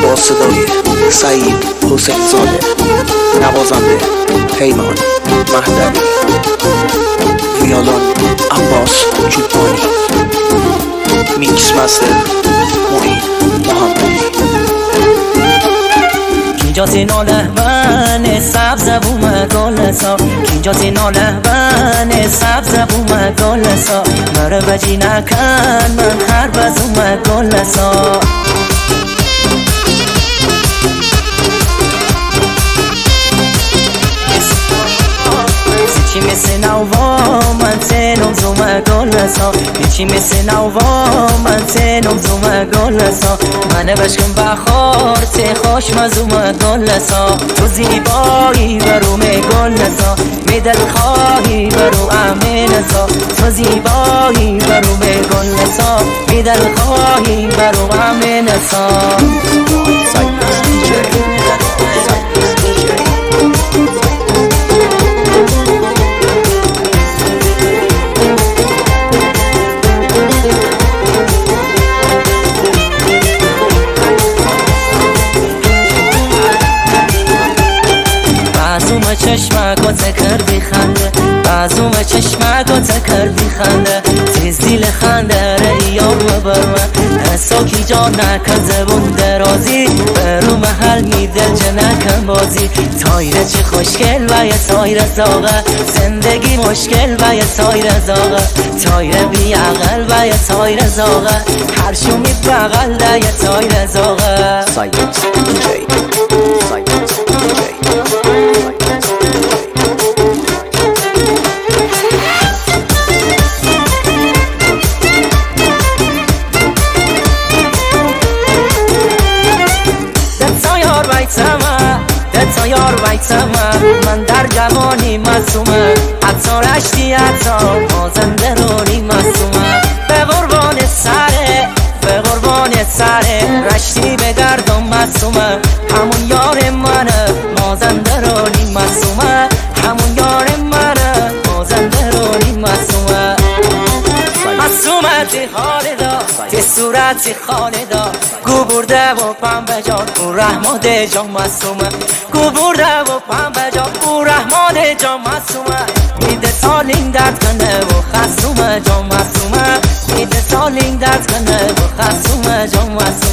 با صدای سعید حسین زاده، نوازنده پیمان مهدوی، ویولون عباس جوبانی، میکس مستر معین محمدی. اینجا سینا لهبن سبز بوم گلسا، اینجا سینا لهبن سبز بوم گلسا، مرا بجی نکن من هر بزوم گلسا. چی مثل نووا من سنم زوم گلسا، چی مثل نووا من سنم زوم گلسا، من بشکم بخار تی خوش مزوم گلسا. تو زیبایی بروم گلسا، می دل خواهی برو امینسا، تو زیبایی بروم گلسا، می دل خواهی برو امینسا. چشمکو کردی خنده، بازوم چشمکو کردی خنده، تیز دیل خنده ریام برمه ساکی جا نکن زبون درازی، برو محل می دل جه نکن بازی. تایره چه خوشگل و یه تایره زاغه، زندگی مشکل و یه تایره زاغه، تایره بی عقل و یه تایره زاغه، هر شو می بغل ده یه تایره زاغه. سایلنس دیجی، سایلنس دیجی. تا یار ویتمه من در جوانی مصومه، حتی رشتی حتی مازنده رونی مصومه. به قربان سره به قربان سره رشتی به گردم مصومه، همون یار منه مازنده رونی مصومه، همون یار منه مازنده رونی مصومه. مصومه تی خاله دا تی صورتی خاله دا، گو برده و پنبه جان او رحماد جان مصومه، گو برده و پنبه جان او رحماد جان مصومه. میده سالین درد کنه و خصومه جان مصومه، میده سالین درد کنه و خصومه جان مصومه.